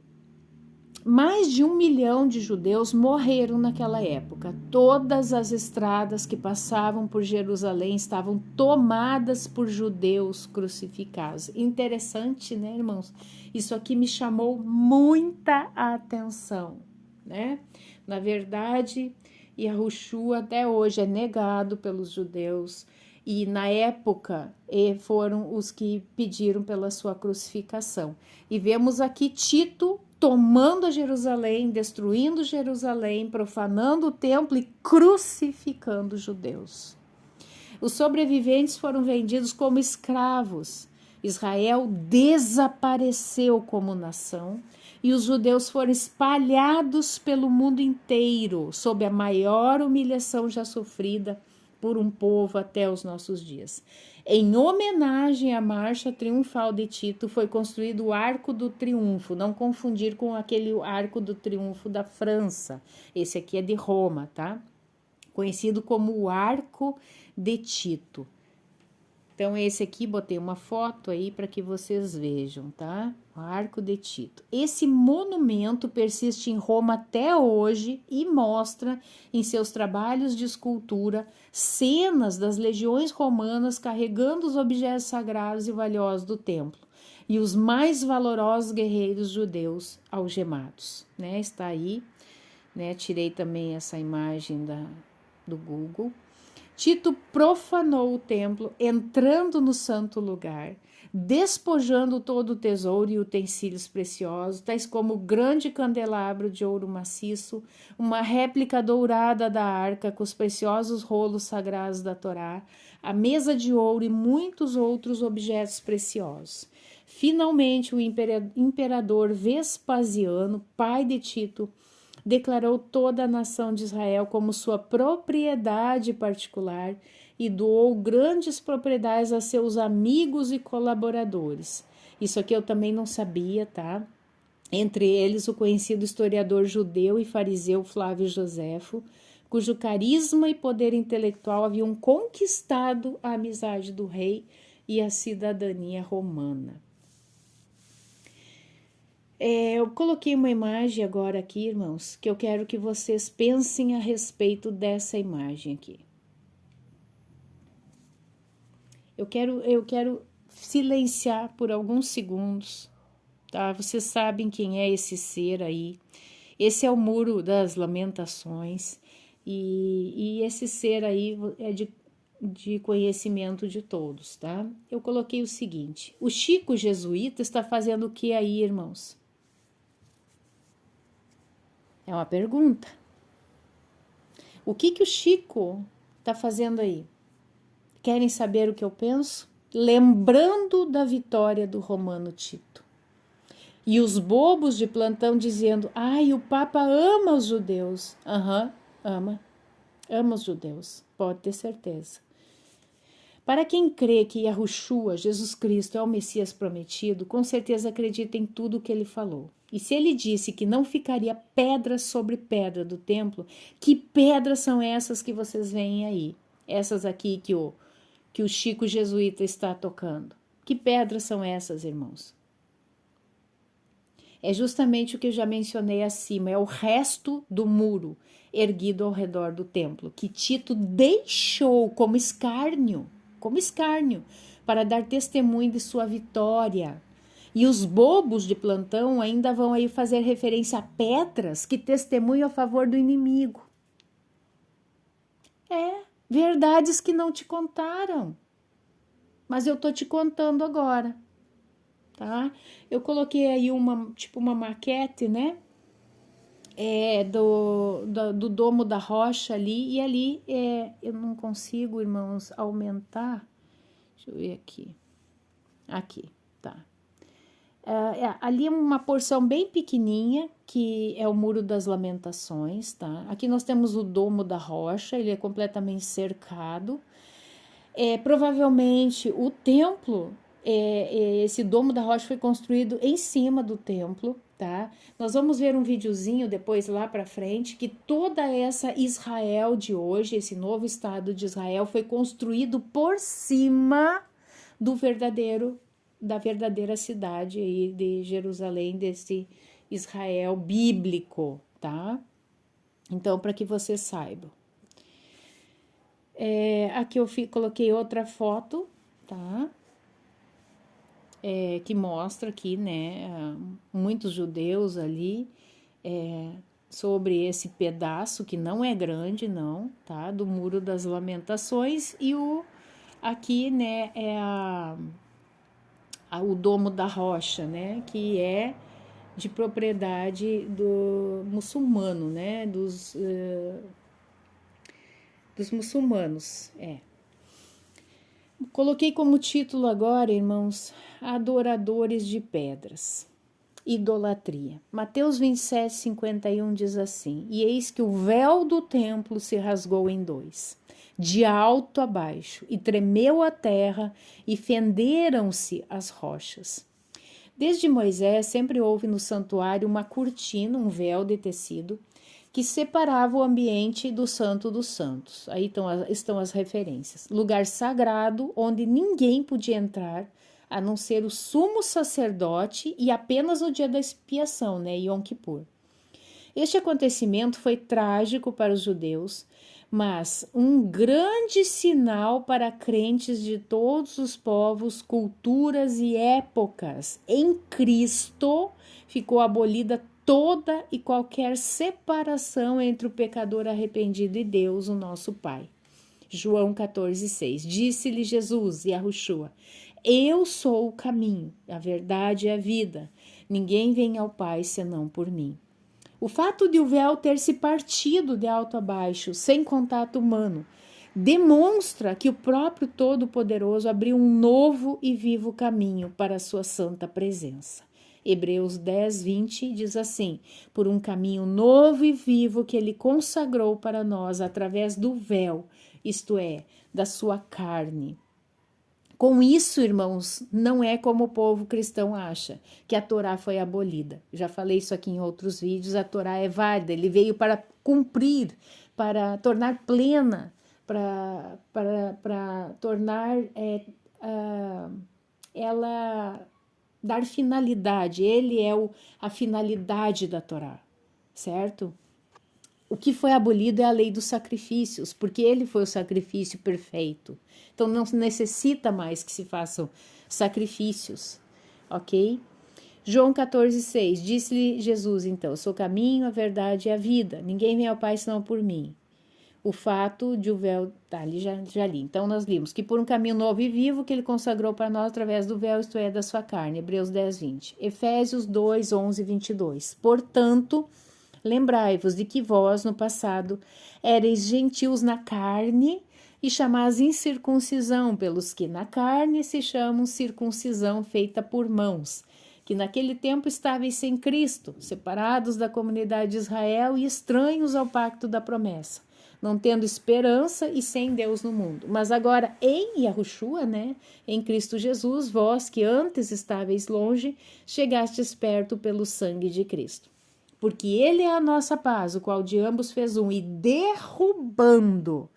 Mais de 1 milhão de judeus morreram naquela época. Todas as estradas que passavam por Jerusalém estavam tomadas por judeus crucificados. Interessante, né, irmãos? Isso aqui me chamou muita atenção, né? Na verdade, Yahushua até hoje é negado pelos judeus. E na época foram os que pediram pela sua crucificação. E vemos aqui Tito tomando Jerusalém, destruindo Jerusalém, profanando o templo e crucificando os judeus. Os sobreviventes foram vendidos como escravos. Israel desapareceu como nação e os judeus foram espalhados pelo mundo inteiro sob a maior humilhação já sofrida por um povo até os nossos dias. Em homenagem à marcha triunfal de Tito, foi construído o Arco do Triunfo, não confundir com aquele Arco do Triunfo da França. Esse aqui é de Roma, tá? Conhecido como o Arco de Tito. Então, esse aqui, botei uma foto aí para que vocês vejam, tá? O Arco de Tito. Esse monumento persiste em Roma até hoje e mostra em seus trabalhos de escultura cenas das legiões romanas carregando os objetos sagrados e valiosos do templo e os mais valorosos guerreiros judeus algemados, né? Está aí, né? Tirei também essa imagem do Google. Tito profanou o templo, entrando no santo lugar, despojando todo o tesouro e utensílios preciosos, tais como o grande candelabro de ouro maciço, uma réplica dourada da arca com os preciosos rolos sagrados da Torá, a mesa de ouro e muitos outros objetos preciosos. Finalmente, o imperador Vespasiano, pai de Tito, declarou toda a nação de Israel como sua propriedade particular e doou grandes propriedades a seus amigos e colaboradores. Isso aqui eu também não sabia, tá? Entre eles, o conhecido historiador judeu e fariseu Flávio Joséfo, cujo carisma e poder intelectual haviam conquistado a amizade do rei e a cidadania romana. Eu coloquei uma imagem agora aqui, irmãos, que eu quero que vocês pensem a respeito dessa imagem aqui. Eu quero silenciar por alguns segundos, tá? Vocês sabem quem é esse ser aí. Esse é o Muro das Lamentações e esse ser aí é de conhecimento de todos, tá? Eu coloquei o seguinte: o Chico jesuíta está fazendo o que aí, irmãos? É uma pergunta. O que o Chico está fazendo aí? Querem saber o que eu penso? Lembrando da vitória do Romano Tito. E os bobos de plantão dizendo: ai, o Papa ama os judeus. Ama os judeus, pode ter certeza. Para quem crê que Yahushua, Jesus Cristo, é o Messias prometido, com certeza acredita em tudo o que ele falou. E se ele disse que não ficaria pedra sobre pedra do templo, que pedras são essas que vocês veem aí? Essas aqui que o Chico jesuíta está tocando. Que pedras são essas, irmãos? É justamente o que eu já mencionei acima, é o resto do muro erguido ao redor do templo, que Tito deixou como escárnio, para dar testemunho de sua vitória. E os bobos de plantão ainda vão aí fazer referência a pedras que testemunham a favor do inimigo. Verdades que não te contaram, mas eu tô te contando agora, tá? Eu coloquei aí uma maquete, né? Do Domo da Rocha ali, e ali eu não consigo, irmãos, aumentar. Deixa eu ver aqui. Aqui, tá. Ali é uma porção bem pequenininha, que é o Muro das Lamentações, tá? Aqui nós temos o Domo da Rocha, ele é completamente cercado. Provavelmente o templo, esse Domo da Rocha foi construído em cima do templo, tá? Nós vamos ver um videozinho depois lá para frente que toda essa Israel de hoje, esse novo Estado de Israel, foi construído por cima da verdadeira cidade aí de Jerusalém, desse Israel bíblico, tá? Então, para que você saiba. Aqui eu coloquei outra foto, tá? Que mostra aqui, né, muitos judeus ali, sobre esse pedaço que não é grande, não, tá? Do Muro das Lamentações, e aqui, né, o Domo da Rocha, né, que é de propriedade do muçulmano, né, dos muçulmanos, Coloquei como título agora, irmãos, Adoradores de Pedras, Idolatria. Mateus 27, 51 diz assim: E eis que o véu do templo se rasgou em dois, de alto a baixo, e tremeu a terra, e fenderam-se as rochas. Desde Moisés sempre houve no santuário uma cortina, um véu de tecido, que separava o ambiente do Santo dos Santos. Aí estão as referências. Lugar sagrado onde ninguém podia entrar, a não ser o sumo sacerdote, e apenas no dia da expiação, né, Yom Kippur. Este acontecimento foi trágico para os judeus, mas um grande sinal para crentes de todos os povos, culturas e épocas. Em Cristo ficou abolida toda e qualquer separação entre o pecador arrependido e Deus, o nosso Pai. João 14,6. Disse-lhe Jesus, Yahushua: Eu sou o caminho, a verdade e a vida. Ninguém vem ao Pai senão por mim. O fato de o véu ter se partido de alto a baixo, sem contato humano, demonstra que o próprio Todo-Poderoso abriu um novo e vivo caminho para a sua santa presença. Hebreus 10, 20 diz assim: por um caminho novo e vivo que ele consagrou para nós através do véu, isto é, da sua carne. Com isso, irmãos, não é como o povo cristão acha, que a Torá foi abolida. Já falei isso aqui em outros vídeos, a Torá é válida, ele veio para cumprir, para tornar plena, para tornar ela dar finalidade. Ele é a finalidade da Torá, certo? O que foi abolido é a lei dos sacrifícios, porque ele foi o sacrifício perfeito. Então não necessita mais que se façam sacrifícios, ok? João 14,6, disse-lhe Jesus, então: sou o caminho, a verdade e a vida. Ninguém vem ao Pai senão por mim. O fato de o véu, tá ali, já li. Então nós limos que por um caminho novo e vivo que ele consagrou para nós através do véu, isto é, da sua carne. Hebreus 10, 20. Efésios 2, 11 e 22. Portanto, lembrai-vos de que vós, no passado, éreis gentios na carne e chamais incircuncisão pelos que na carne se chamam circuncisão feita por mãos, que naquele tempo estáveis sem Cristo, separados da comunidade de Israel e estranhos ao pacto da promessa, não tendo esperança e sem Deus no mundo. Mas agora em Yahushua, né, em Cristo Jesus, vós que antes estáveis longe, chegastes perto pelo sangue de Cristo. Porque ele é a nossa paz, o qual de ambos fez um, e derrubando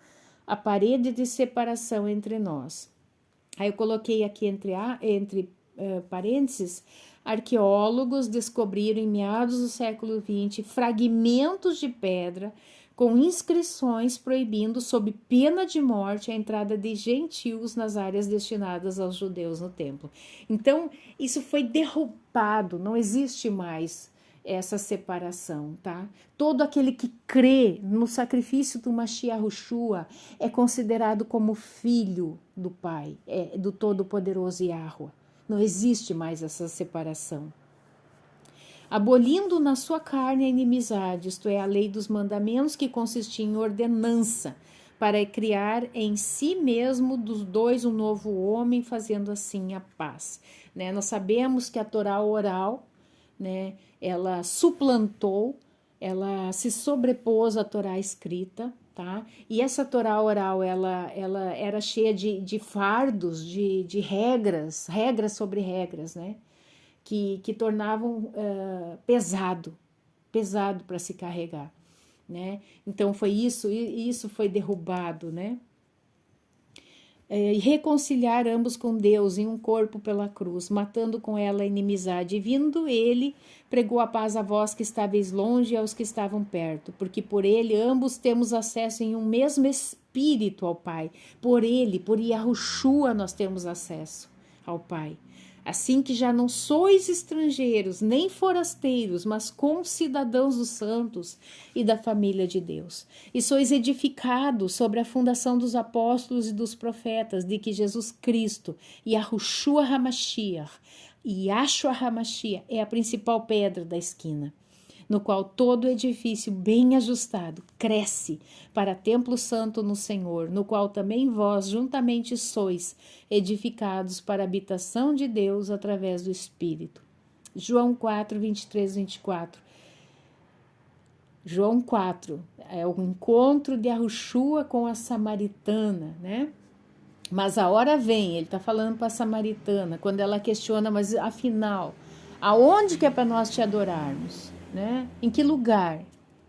a parede de separação entre nós. Aí eu coloquei aqui entre parênteses, arqueólogos descobriram em meados do século XX fragmentos de pedra com inscrições proibindo, sob pena de morte, a entrada de gentios nas áreas destinadas aos judeus no templo. Então, isso foi derrubado, não existe mais essa separação, tá? Todo aquele que crê no sacrifício do Mashiach Yahushua é considerado como filho do Pai, do Todo-Poderoso Yahuwah. Não existe mais essa separação. Abolindo na sua carne a inimizade, isto é, a lei dos mandamentos, que consistia em ordenança, para criar em si mesmo dos dois um novo homem, fazendo assim a paz. Né? Nós sabemos que a Torá oral, né, ela suplantou, ela se sobrepôs à Torá escrita, tá? E essa Torá oral, ela era cheia de fardos, de regras sobre regras, né? Que tornavam pesado para se carregar, né? Então foi isso, e isso foi derrubado, né? E reconciliar ambos com Deus em um corpo pela cruz, matando com ela a inimizade. E vindo ele, pregou a paz a vós que estáveis longe e aos que estavam perto, porque por ele ambos temos acesso em um mesmo espírito ao Pai. Por ele, por Yahushua, nós temos acesso ao Pai. Assim que já não sois estrangeiros, nem forasteiros, mas concidadãos dos santos e da família de Deus. E sois edificados sobre a fundação dos apóstolos e dos profetas, de que Jesus Cristo, Yahushua HaMashiach, Yahshua HaMashiach, é a principal pedra da esquina, no qual todo edifício bem ajustado cresce para templo santo no Senhor, no qual também vós juntamente sois edificados para a habitação de Deus através do Espírito. João 4, 23, 24. João 4 é o encontro de Yahushua com a samaritana, né? Mas a hora vem, ele está falando para a samaritana, quando ela questiona, mas afinal, aonde que é para nós te adorarmos? Né? Em que lugar?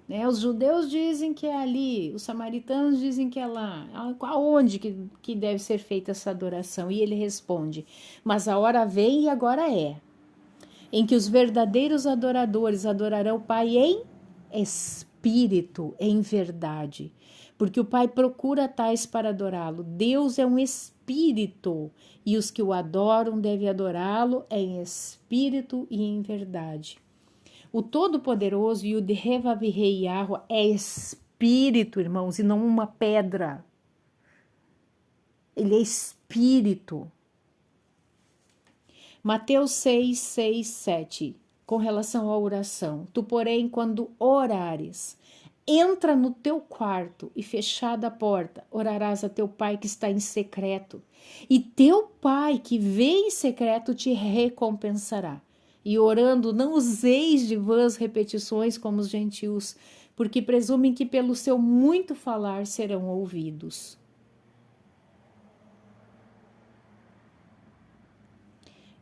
Né? Os judeus dizem que é ali, os samaritanos dizem que é lá. Aonde que deve ser feita essa adoração? E ele responde, mas a hora vem e agora é, em que os verdadeiros adoradores adorarão o Pai em espírito, em verdade, porque o Pai procura tais para adorá-lo. Deus é um espírito, e os que o adoram devem adorá-lo em espírito e em verdade. O Todo-Poderoso e o de Revavirei Yahweh é espírito, irmãos, e não uma pedra. Ele é espírito. Mateus 6, 6, 7, com relação à oração. Tu, porém, quando orares, entra no teu quarto e, fechada a porta, orarás a teu pai que está em secreto. E teu pai que vê em secreto te recompensará. E orando, não useis de vãs repetições como os gentios, porque presumem que pelo seu muito falar serão ouvidos.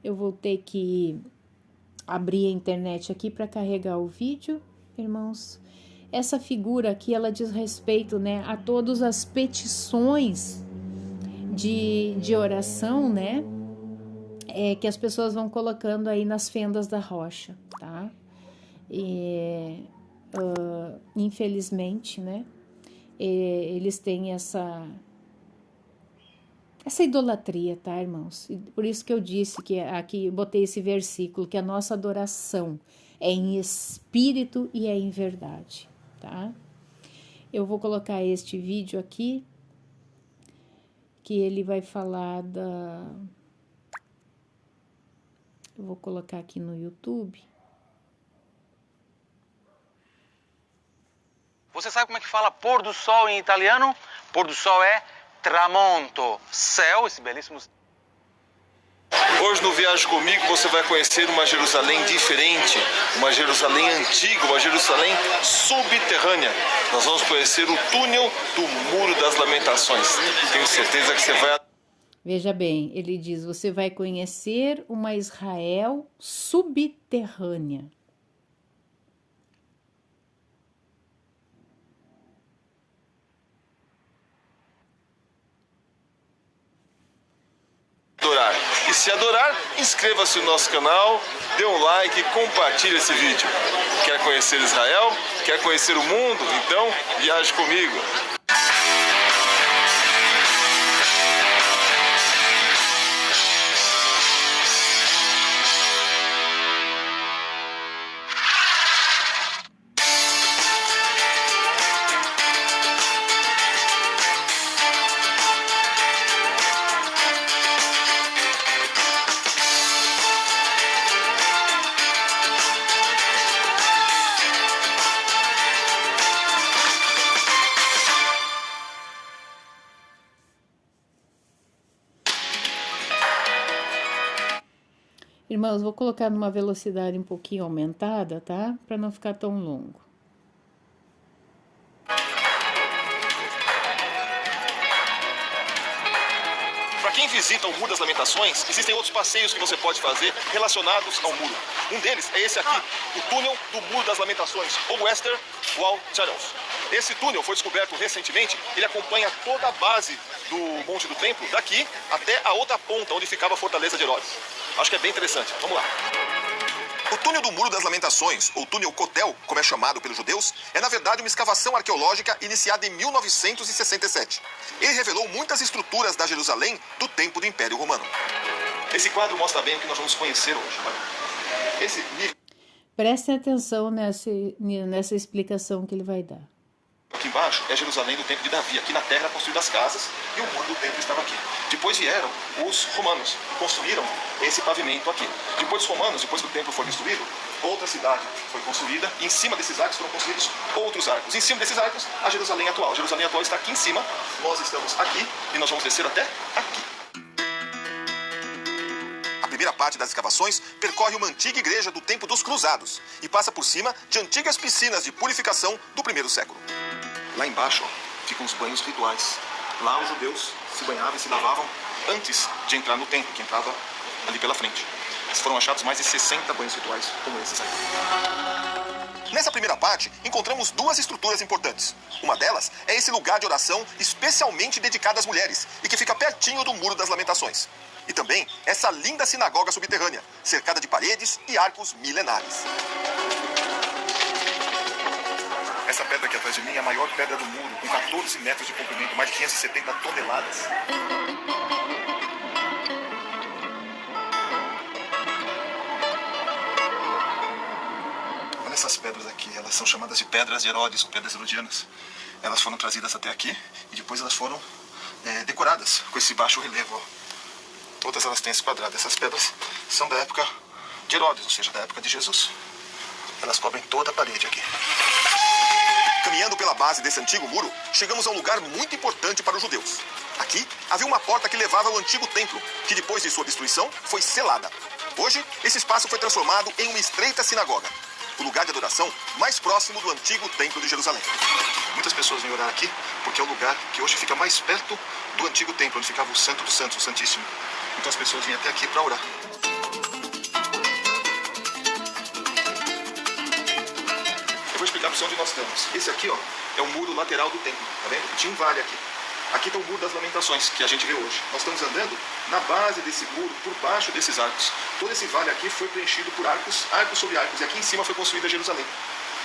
Eu vou ter que abrir a internet aqui para carregar o vídeo, irmãos. Essa figura aqui, ela diz respeito, né, a todas as petições de oração, né, que as pessoas vão colocando aí nas fendas da rocha, tá? E, infelizmente, né, eles têm essa idolatria, tá, irmãos? E por isso que eu disse que aqui botei esse versículo, que a nossa adoração é em espírito e é em verdade, tá? Eu vou colocar este vídeo aqui, que ele vai falar da... Eu vou colocar aqui no YouTube. Você sabe como é que fala pôr do sol em italiano? Pôr do sol é tramonto, céu, esse belíssimo... Hoje no Viaje Comigo você vai conhecer uma Jerusalém diferente, uma Jerusalém antiga, uma Jerusalém subterrânea. Nós vamos conhecer o túnel do Muro das Lamentações. Tenho certeza que você vai... Veja bem, ele diz, você vai conhecer uma Israel subterrânea. Adorar. E se adorar, inscreva-se no nosso canal, dê um like e compartilhe esse vídeo. Quer conhecer Israel? Quer conhecer o mundo? Então, viaje comigo. Irmãos, vou colocar numa velocidade um pouquinho aumentada, tá? Para não ficar tão longo. Para quem visita o Muro das Lamentações, existem outros passeios que você pode fazer relacionados ao muro. Um deles é esse aqui, o túnel do Muro das Lamentações, ou Western Wall Tunnels. Esse túnel foi descoberto recentemente, ele acompanha toda a base do Monte do Templo, daqui até a outra ponta, onde ficava a Fortaleza de Herodes. Acho que é bem interessante. Vamos lá. O túnel do Muro das Lamentações, ou túnel Kotel, como é chamado pelos judeus, é na verdade uma escavação arqueológica iniciada em 1967. Ele revelou muitas estruturas da Jerusalém do tempo do Império Romano. Esse quadro mostra bem o que nós vamos conhecer hoje. Esse nível... Prestem atenção nessa explicação que ele vai dar. Aqui embaixo é Jerusalém do tempo de Davi. Aqui na terra eram construídas as casas e o muro do templo estava aqui. Depois vieram os romanos e construíram esse pavimento aqui. Depois dos romanos, depois que o templo foi destruído, outra cidade foi construída e em cima desses arcos foram construídos outros arcos. Em cima desses arcos, a Jerusalém atual. A Jerusalém atual está aqui em cima, nós estamos aqui e nós vamos descer até aqui. A primeira parte das escavações percorre uma antiga igreja do tempo dos Cruzados e passa por cima de antigas piscinas de purificação do primeiro século. Lá embaixo, ó, ficam os banhos rituais. Lá os judeus se banhavam e se lavavam antes de entrar no templo, que entrava ali pela frente. Foram achados mais de 60 banhos rituais como esses aí. Nessa primeira parte, encontramos duas estruturas importantes. Uma delas é esse lugar de oração especialmente dedicado às mulheres e que fica pertinho do Muro das Lamentações. E também essa linda sinagoga subterrânea, cercada de paredes e arcos milenares. Essa pedra aqui atrás de mim é a maior pedra do muro, com 14 metros de comprimento, mais de 570 toneladas. Olha essas pedras aqui, elas são chamadas de pedras de Herodes, ou pedras herodianas. Elas foram trazidas até aqui e depois elas foram decoradas com esse baixo relevo. Ó. Todas elas têm esse quadrado. Essas pedras são da época de Herodes, ou seja, da época de Jesus. Elas cobrem toda a parede aqui. Caminhando pela base desse antigo muro, chegamos a um lugar muito importante para os judeus. Aqui havia uma porta que levava ao antigo templo, que depois de sua destruição foi selada. Hoje, esse espaço foi transformado em uma estreita sinagoga, o lugar de adoração mais próximo do antigo templo de Jerusalém. Muitas pessoas vêm orar aqui porque é o lugar que hoje fica mais perto do antigo templo, onde ficava o Santo dos Santos, o Santíssimo. Então as pessoas vêm até aqui para orar. Vou explicar para você onde nós estamos. Esse aqui, ó, é o muro lateral do templo, tá vendo? Tinha um vale aqui. Aqui está o Muro das Lamentações, que a gente vê hoje. Nós estamos andando na base desse muro, por baixo desses arcos. Todo esse vale aqui foi preenchido por arcos, arcos sobre arcos, e aqui em cima foi construída Jerusalém.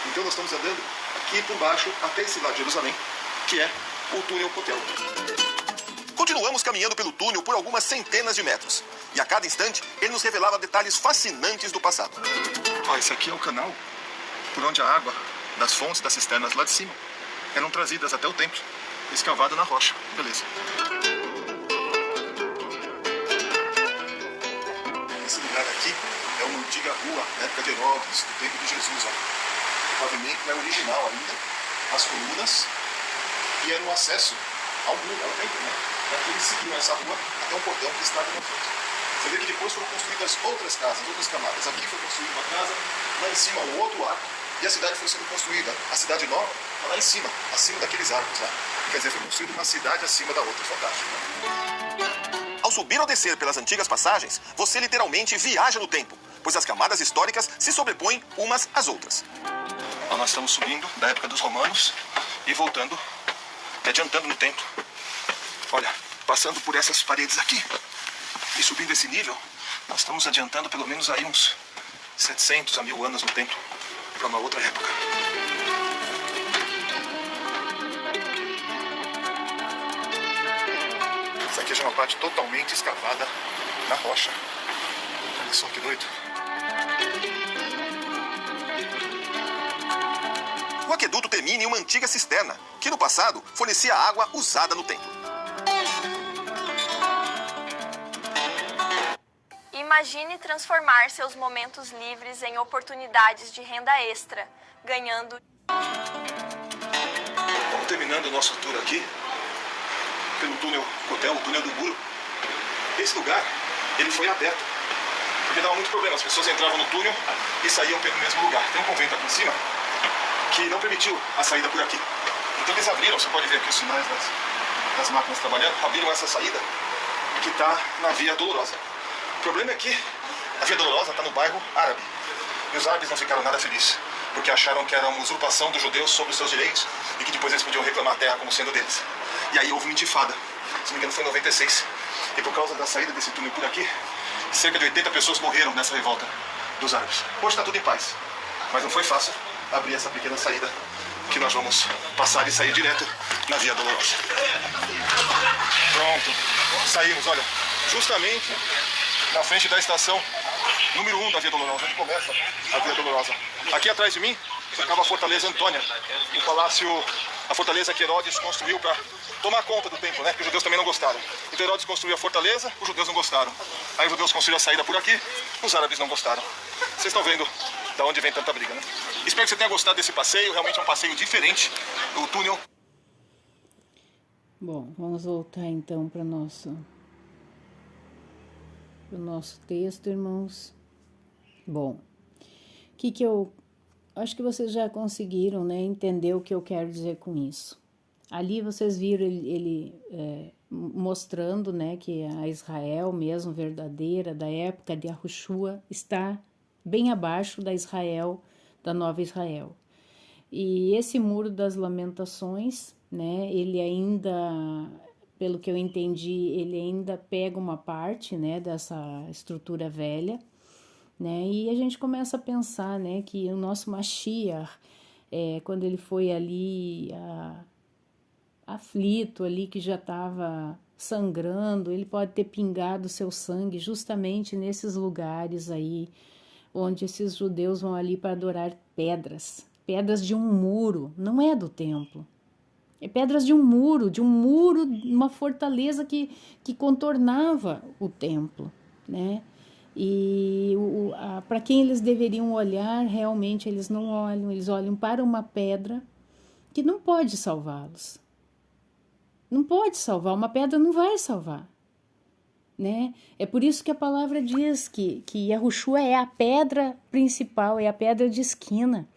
Então nós estamos andando aqui por baixo, até esse lado de Jerusalém, que é o túnel Kotel. Continuamos caminhando pelo túnel por algumas centenas de metros. E a cada instante, ele nos revelava detalhes fascinantes do passado. Ó, esse aqui é o canal por onde a água das fontes, das cisternas lá de cima, eram trazidas até o templo, escavada na rocha. Beleza. Esse lugar aqui é uma antiga rua, da época de Herodes, do tempo de Jesus. Ó. O pavimento é original ainda, as colunas, e era o acesso ao muro, ao templo, né? Aqui eles seguiam essa rua até um portão que está aqui na frente. Você vê que depois foram construídas outras casas, outras camadas. Aqui foi construída uma casa, lá em cima um outro arco, e a cidade foi sendo construída. A cidade nova está lá em cima, acima daqueles arcos lá. Quer dizer, foi construída uma cidade acima da outra. Fantástico. Ao subir ou descer pelas antigas passagens, você literalmente viaja no tempo, pois as camadas históricas se sobrepõem umas às outras. Nós estamos subindo da época dos romanos e voltando, adiantando no tempo. Olha, passando por essas paredes aqui e subindo esse nível, nós estamos adiantando pelo menos aí uns 700 a 1000 anos no tempo para uma outra época. Essa aqui já é uma parte totalmente escavada na rocha. Olha só que doido. O aqueduto termina em uma antiga cisterna, que no passado fornecia água usada no templo. Imagine transformar seus momentos livres em oportunidades de renda extra, ganhando... Vamos terminando o nosso tour aqui, pelo túnel Kotel, o túnel do muro. Esse lugar, ele foi aberto porque dava muito problema. As pessoas entravam no túnel e saíam pelo mesmo lugar. Tem um convento aqui em cima que não permitiu a saída por aqui. Então eles abriram, você pode ver aqui os sinais das máquinas trabalhando, abriram essa saída que está na Via Dolorosa. O problema é que a Via Dolorosa está no bairro árabe. E os árabes não ficaram nada felizes, porque acharam que era uma usurpação dos judeus sobre os seus direitos e que depois eles podiam reclamar a terra como sendo deles. E aí houve uma intifada, se não me engano foi em 96. E por causa da saída desse túnel por aqui, cerca de 80 pessoas morreram nessa revolta dos árabes. Hoje está tudo em paz, mas não foi fácil abrir essa pequena saída que nós vamos passar e sair direto na Via Dolorosa. Pronto, saímos, olha, justamente na frente da estação número 1 da Via Dolorosa, onde começa a Via Dolorosa. Aqui atrás de mim ficava a Fortaleza Antônia, o palácio, a fortaleza que Herodes construiu para tomar conta do templo, né? Que os judeus também não gostaram. Então Herodes construiu a fortaleza, os judeus não gostaram. Aí os judeus construíram a saída por aqui, os árabes não gostaram. Vocês estão vendo da onde vem tanta briga, né? Espero que você tenha gostado desse passeio, realmente é um passeio diferente. O túnel... Bom, vamos voltar então para o nosso texto, irmãos. Bom, que eu acho que vocês já conseguiram, né, entender o que eu quero dizer com isso. Ali vocês viram ele mostrando, né, que a Israel mesmo verdadeira, da época de Yahushua, está bem abaixo da Israel, da Nova Israel. E esse Muro das Lamentações, né, ele ainda, pelo que eu entendi, ele ainda pega uma parte, né, dessa estrutura velha, né, e a gente começa a pensar, né, que o nosso Mashiach, quando ele foi ali aflito ali, que já estava sangrando, ele pode ter pingado seu sangue justamente nesses lugares aí, onde esses judeus vão ali para adorar pedras de um muro, não é do templo. É pedras de um muro, uma fortaleza que contornava o templo, né? E para quem eles deveriam olhar, realmente eles não olham, eles olham para uma pedra que não pode salvá-los. Não pode salvar, uma pedra não vai salvar, né? É por isso que a palavra diz que Yahushua é a pedra principal, é a pedra de esquina,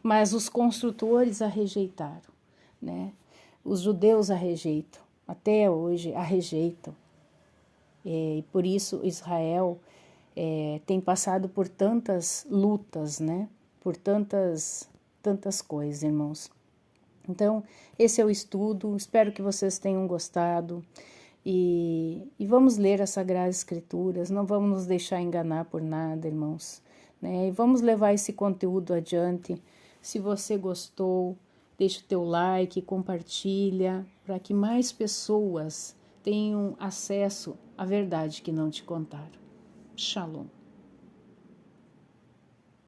mas os construtores a rejeitaram, né? Os judeus a rejeitam, até hoje a rejeitam. E por isso Israel tem passado por tantas lutas, né? Por tantas coisas, irmãos. Então, esse é o estudo, espero que vocês tenham gostado e vamos ler as Sagradas Escrituras, não vamos nos deixar enganar por nada, irmãos, né? E vamos levar esse conteúdo adiante. Se você gostou, deixa o teu like, compartilha, para que mais pessoas tenham acesso à verdade que não te contaram. Shalom.